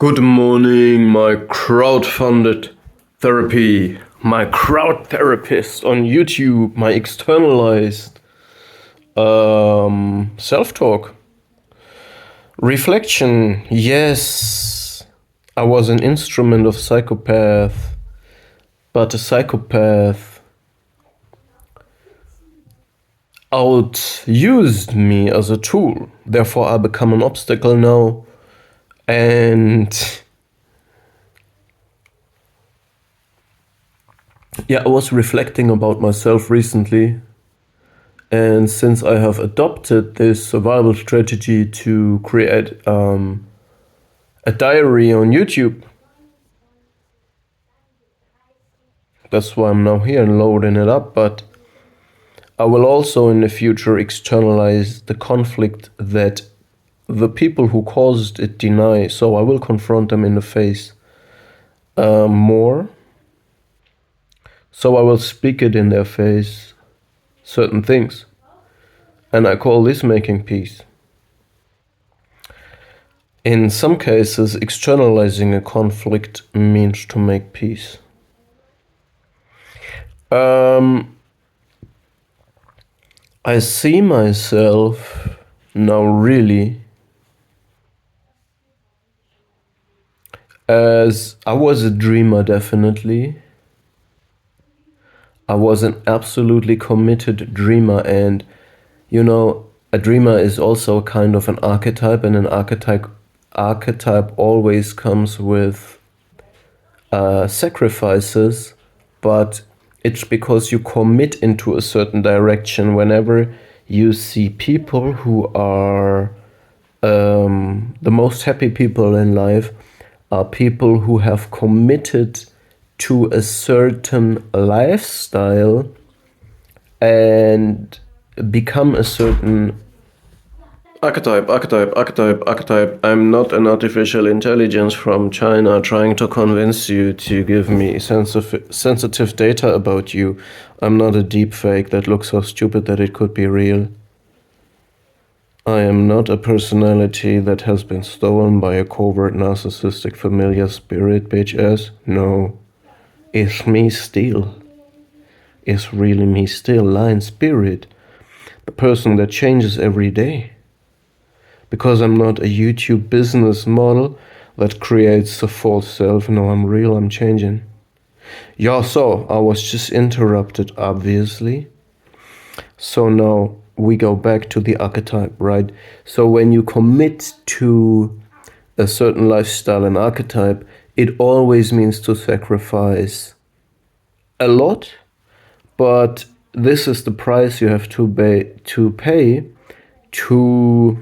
Good morning, my crowd-funded therapy, my crowd therapist on YouTube, my externalized self-talk. Reflection, yes, I was an instrument of psychopath, but a psychopath outused me as a tool. Therefore, I become an obstacle now. And yeah, I was reflecting about myself recently. And since I have adopted this survival strategy to create a diary on YouTube, that's why I'm now here and loading it up. But I will also in the future externalize the conflict that the people who caused it deny. So I will confront them in the face more. So I will speak it in their face, certain things. And I call this making peace. In some cases, externalizing a conflict means to make peace. I see myself now really as I was a dreamer, definitely. I was an absolutely committed dreamer, and you know, a dreamer is also kind of an archetype, and an archetype always comes with sacrifices, but it's because you commit into a certain direction. Whenever you see people who are the most happy people in life are people who have committed to a certain lifestyle and become a certain archetype. I'm not an artificial intelligence from China trying to convince you to give me sensitive data about you. I'm not a deep fake that looks so stupid that it could be real. I am not a personality that has been stolen by a covert narcissistic familiar spirit bitch ass. No. It's me still. It's really me still, lion spirit. The person that changes every day. Because I'm not a YouTube business model that creates a false self. No, I'm real, I'm changing. Yeah, so I was just interrupted, obviously. So now we go back to the archetype, right? So when you commit to a certain lifestyle and archetype, it always means to sacrifice a lot, but this is the price you have to pay to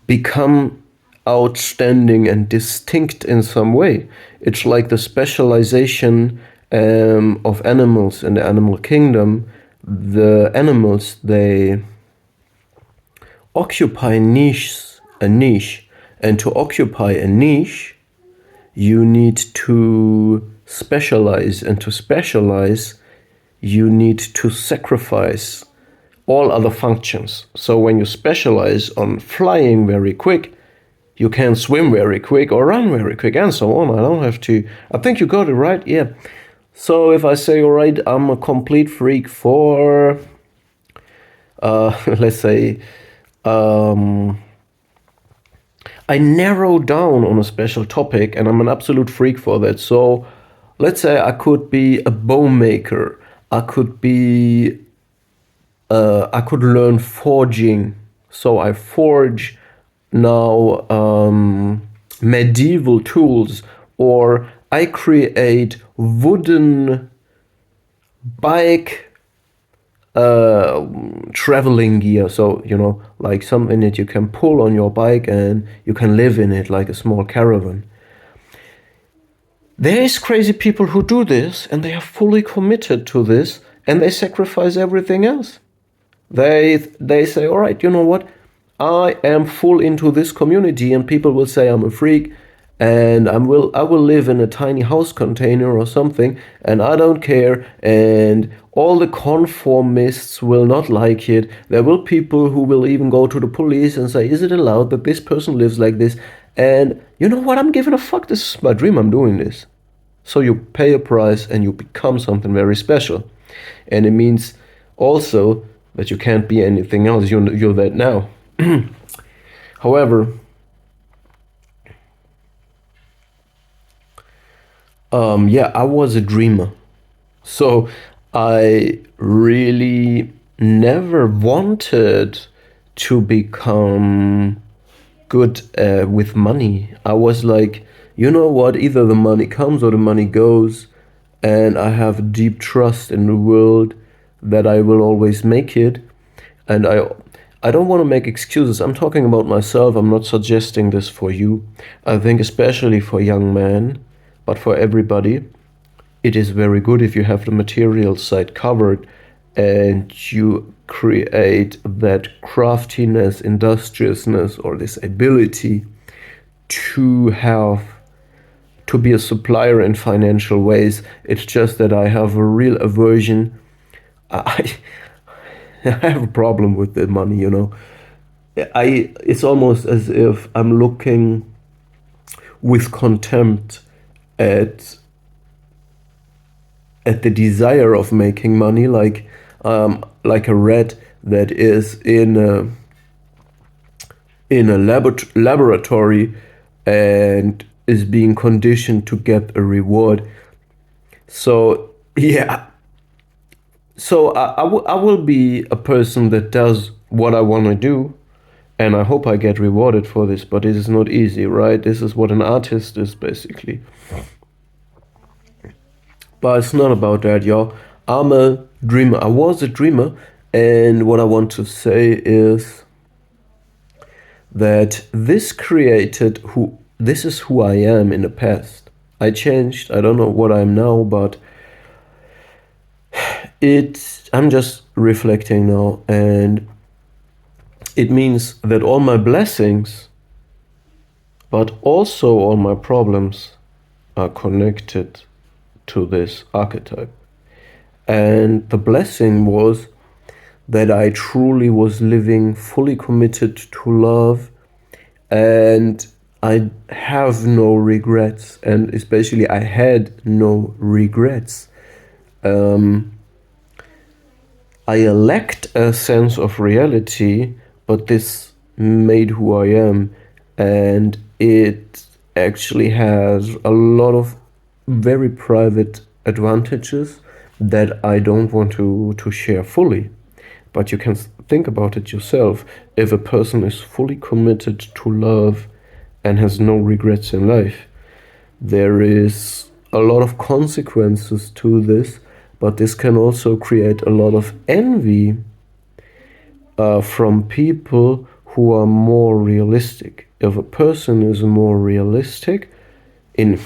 become outstanding and distinct in some way. It's like the specialization of animals in the animal kingdom. The animals, they occupy a niche, and to occupy a niche, you need to specialize, and to specialize, you need to sacrifice all other functions. So when you specialize on flying very quick, you can swim very quick or run very quick and so on. I think you got it right, yeah. So if I say, all right, I'm a complete freak for, let's say, I narrow down on a special topic and I'm an absolute freak for that. So let's say I could be a bow maker. I could learn forging. So I forge now medieval tools, or I create wooden bike traveling gear. So, you know, like something that you can pull on your bike and you can live in it like a small caravan. There's crazy people who do this and they are fully committed to this and they sacrifice everything else. They say, all right, you know what? I am full into this community, and people will say I'm a freak, and I will live in a tiny house container or something, and I don't care, and all the conformists will not like it. There will people who will even go to the police and say, is it allowed that this person lives like this? And you know what? I'm giving a fuck. This is my dream. I'm doing this. So you pay a price and you become something very special. And it means also that you can't be anything else. You're that now. However, yeah, I was a dreamer. So I really never wanted to become good with money. I was like, you know what? Either the money comes or the money goes, and I have deep trust in the world that I will always make it. And I don't want to make excuses. I'm talking about myself. I'm not suggesting this for you. I think especially for young men, but for everybody, it is very good if you have the material side covered and you create that craftiness, industriousness, or this ability to have to be a supplier in financial ways. It's just that I have a real aversion. I I have a problem with the money, you know. It's almost as if I'm looking with contempt at the desire of making money, like a rat that is in a laboratory and is being conditioned to get a reward. So yeah, so I will be a person that does what I want to do, and I hope I get rewarded for this. But it is not easy, right? This is what an artist is basically. But it's not about that, y'all. I'm a dreamer. I was a dreamer, and what I want to say is that this is who I am in the past. I changed. I don't know what I am now, but I'm just reflecting now, and it means that all my blessings, but also all my problems, are connected to this archetype. And the blessing was that I truly was living fully committed to love, and I have no regrets, and especially I had no regrets. I lacked a sense of reality, but this made who I am, and it actually has a lot of very private advantages that I don't want to share fully. But you can think about it yourself. If a person is fully committed to love and has no regrets in life, there is a lot of consequences to this, but this can also create a lot of envy from people who are more realistic. If a person is more realistic, in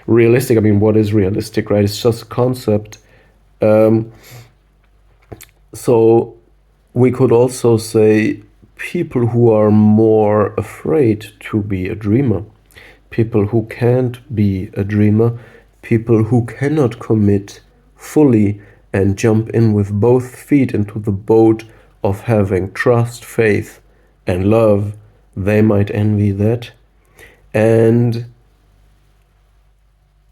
realistic, I mean, what is realistic, right? It's just a concept. So we could also say people who are more afraid to be a dreamer, people who can't be a dreamer, people who cannot commit fully and jump in with both feet into the boat of having trust, faith, and love, they might envy that. And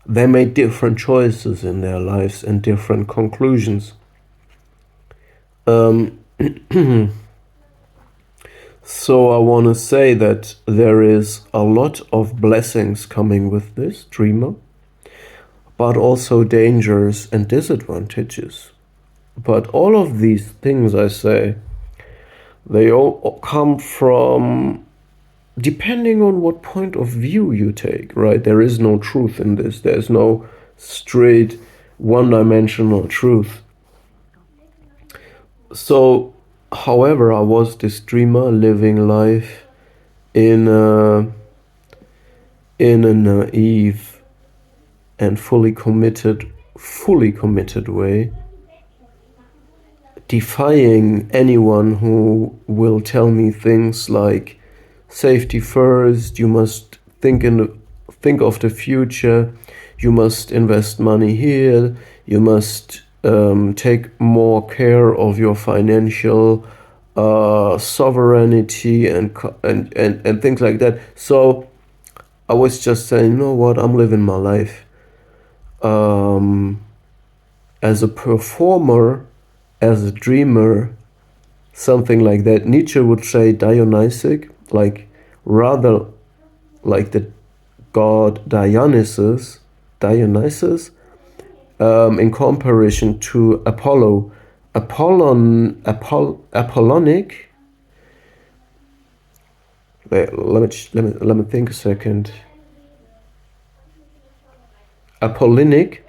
they made different choices in their lives and different conclusions. So I want to say that there is a lot of blessings coming with this dreamer, but also dangers and disadvantages. But all of these things I say, they all come from depending on what point of view you take, right? There is no truth in this. There's no straight one-dimensional truth. So, however, I was this dreamer living life in a naive and fully committed way, defying anyone who will tell me things like safety first, you must think of the future, you must invest money here, you must take more care of your financial sovereignty and things like that. So I was just saying, you know what, I'm living my life. As a performer, as a dreamer, something like that. Nietzsche would say Dionysic, like rather like the god Dionysus, in comparison to Apollo. Apollonic. Let me think a second. Apollinic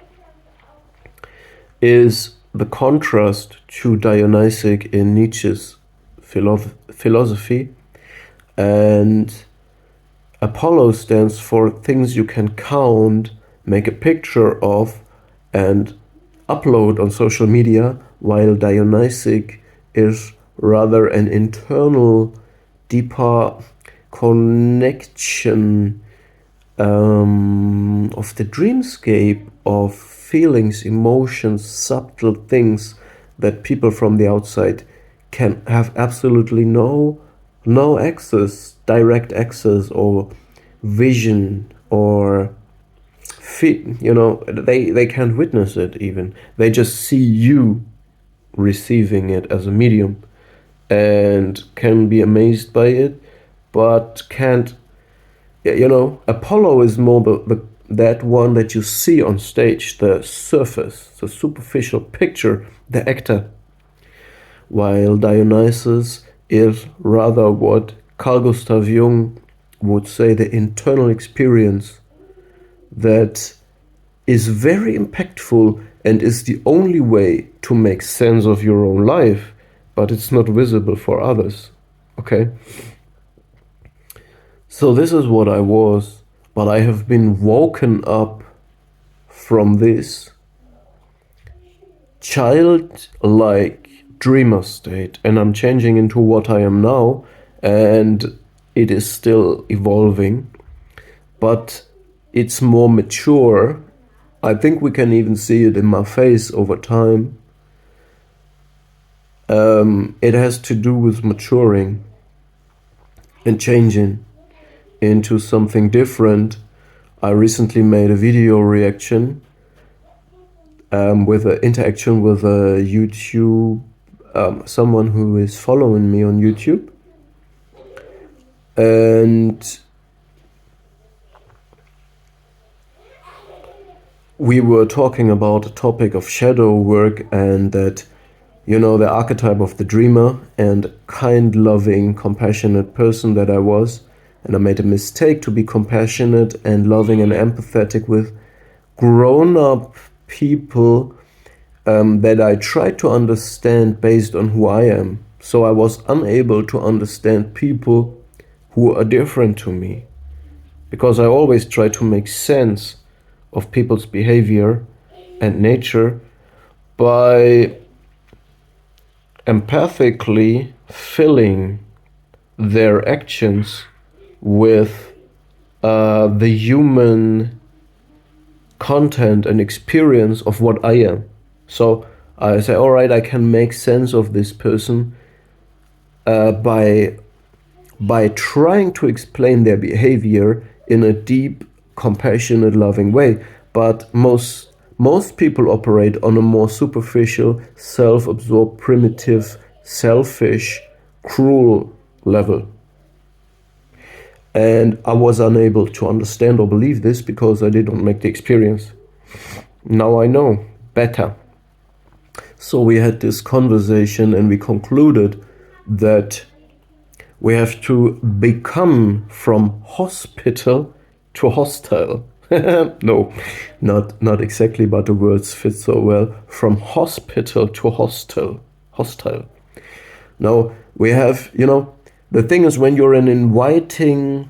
is the contrast to Dionysic in Nietzsche's philosophy, and Apollo stands for things you can count, make a picture of, and upload on social media, while Dionysic is rather an internal, deeper connection of the dreamscape of feelings, emotions, subtle things that people from the outside can have absolutely no direct access or vision or they can't witness it even. They just see you receiving it as a medium and can be amazed by it, but can't. Apollo is more that one that you see on stage, the surface, the superficial picture, the actor, while Dionysus is rather what Carl Gustav Jung would say, the internal experience that is very impactful and is the only way to make sense of your own life, but it's not visible for others. Okay? So this is what I was, but I have been woken up from this childlike dreamer state, and I'm changing into what I am now, and it is still evolving, but it's more mature. I think we can even see it in my face over time. It has to do with maturing and changing into something different. I recently made a video reaction with an interaction with a YouTube, someone who is following me on YouTube. And we were talking about the topic of shadow work and that, the archetype of the dreamer and kind, loving, compassionate person that I was. And I made a mistake to be compassionate and loving and empathetic with grown-up people that I tried to understand based on who I am. So I was unable to understand people who are different to me, because I always try to make sense of people's behavior and nature by empathically filling their actions with the human content and experience of what I am. So I say, all right, I can make sense of this person by trying to explain their behavior in a deep, compassionate, loving way. But most people operate on a more superficial, self-absorbed, primitive, selfish, cruel level. And I was unable to understand or believe this because I didn't make the experience. Now I know better. So we had this conversation and we concluded that we have to become from hospital to hostile. No, not exactly, but the words fit so well. From hospital to hostile. Now we have, the thing is, when you're an inviting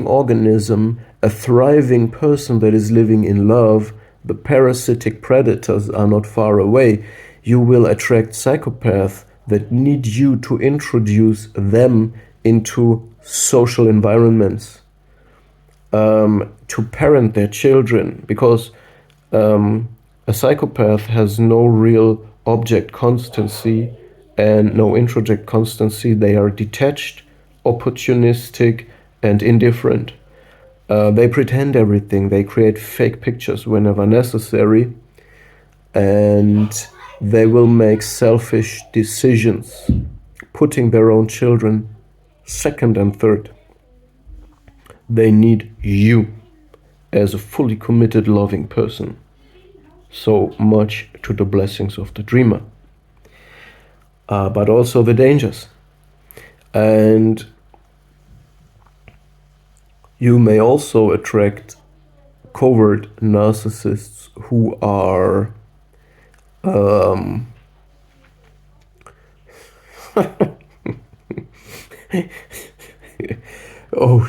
organism, a thriving person that is living in love, the parasitic predators are not far away. You will attract psychopaths that need you to introduce them into social environments, to parent their children, because a psychopath has no real object constancy and no introject constancy. They are detached, opportunistic, and indifferent. They pretend everything. They create fake pictures whenever necessary, and they will make selfish decisions, putting their own children second and third. They need you as a fully committed, loving person. So much to the blessings of the dreamer, but also the dangers. And you may also attract covert narcissists who are oh,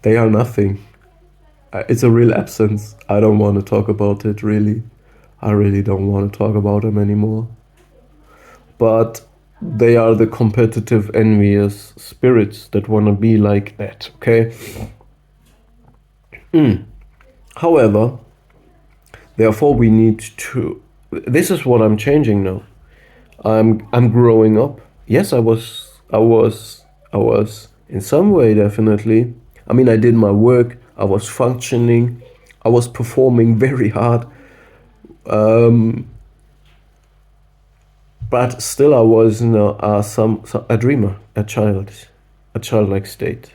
they are nothing. It's a real absence. I don't want to talk about it, really. I really don't want to talk about them anymore. But they are the competitive, envious spirits that want to be like that, okay? However, therefore we need to... This is what I'm changing now. I'm growing up. Yes, I was in some way, definitely. I mean, I did my work. I was functioning. I was performing very hard. But still, I was a dreamer, a childlike state.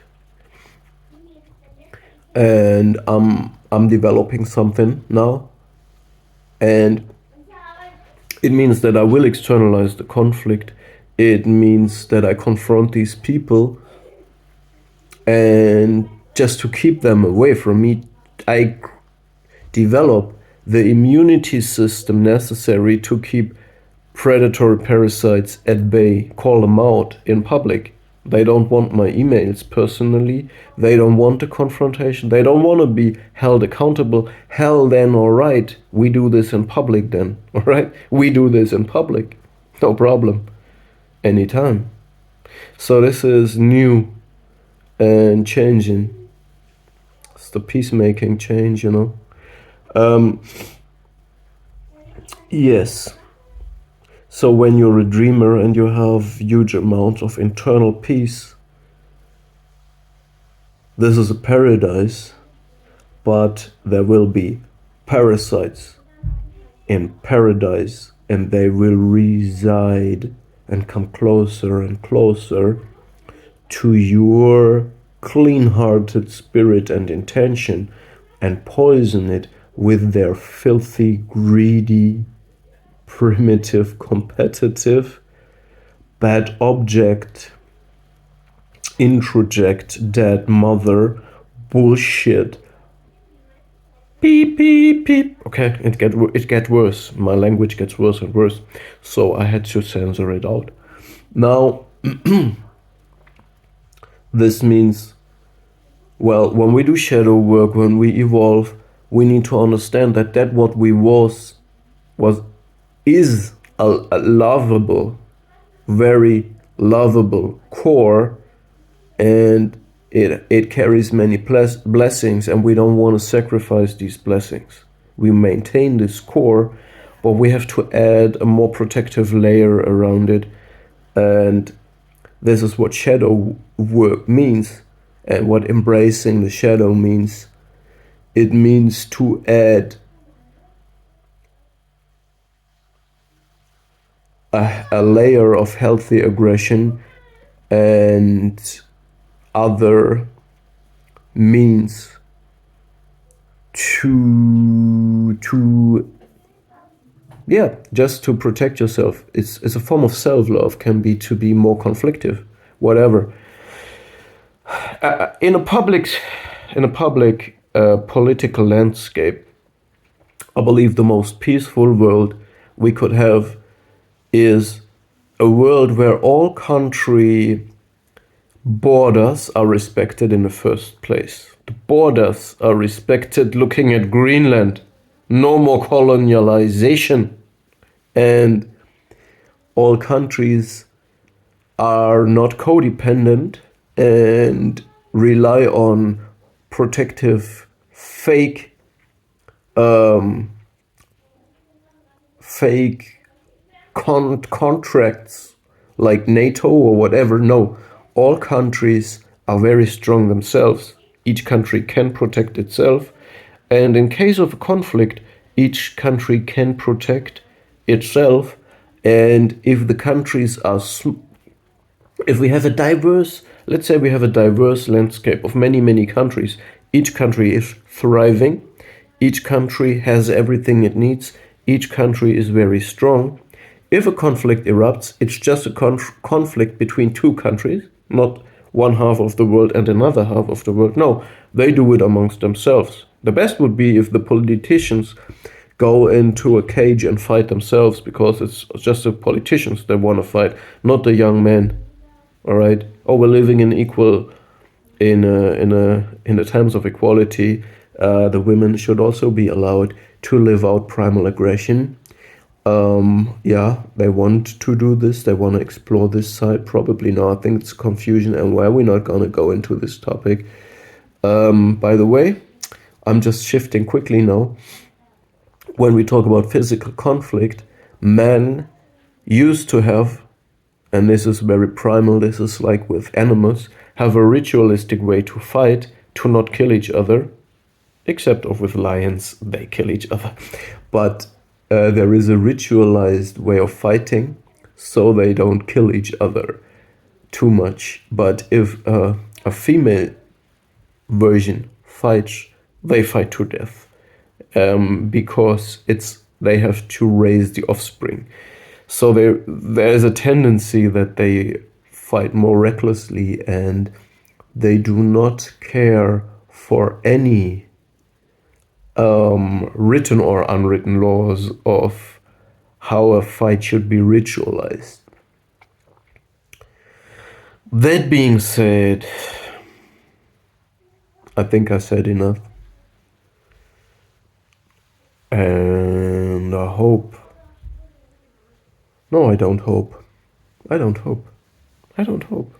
And I'm developing something now, and it means that I will externalize the conflict. It means that I confront these people, and just to keep them away from me, I develop the immunity system necessary to keep predatory parasites at bay, call them out in public. They don't want my emails personally. They don't want the confrontation. They don't want to be held accountable. Hell, then, all right, we do this in public then, all right? We do this in public. No problem. Anytime. So this is new and changing. It's the peacemaking change, you know. Yes. So when you're a dreamer and you have huge amounts of internal peace, this is a paradise, but there will be parasites in paradise, and they will reside and come closer and closer to your clean-hearted spirit and intention, and poison it with their filthy, greedy, primitive, competitive, bad object, introject, dead mother, bullshit. Beep, beep, beep. Okay, it get worse. My language gets worse and worse. So I had to censor it out. Now, this means, well, when we do shadow work, when we evolve, we need to understand that what we is a lovable, very lovable core, and it carries many blessings, and we don't want to sacrifice these blessings. We maintain this core, but we have to add a more protective layer around it, and this is what shadow work means, and what embracing the shadow means. It means to add a layer of healthy aggression and other means to just to protect yourself. It's a form of self-love, can be to be more conflictive, whatever. In a public political landscape, I believe the most peaceful world we could have is a world where all country borders are respected in the first place. The borders are respected. Looking at Greenland, no more colonialization, and all countries are not codependent and rely on protective fake contracts like NATO or whatever. No, all countries are very strong themselves. each country can protect itself. And in case of a conflict, each country can protect itself. And if the countries are, if we have a diverse, let's say we have a diverse landscape of many, many countries, each country is thriving, each country has everything it needs, each country is very strong. If a conflict erupts, it's just a conflict between two countries, not one half of the world and another half of the world. No, they do it amongst themselves. The best would be if the politicians go into a cage and fight themselves, because it's just the politicians that want to fight, not the young men. All right. Oh, we're living in equal, in the times of equality. The women should also be allowed to live out primal aggression. Yeah, they want to do this. They want to explore this side. Probably not. I think it's confusion, and why we're not gonna go into this topic. By the way, I'm just shifting quickly now. When we talk about physical conflict, men used to have, and this is very primal, this is like with animals, have a ritualistic way to fight, to not kill each other, except of with lions, they kill each other. But there is a ritualized way of fighting, so they don't kill each other too much. But if a female version fights, they fight to death, because they have to raise the offspring. So there is a tendency that they fight more recklessly, and they do not care for any written or unwritten laws of how a fight should be ritualized. That being said, I think I said enough. And I hope. No, I don't hope. I don't hope. I don't hope.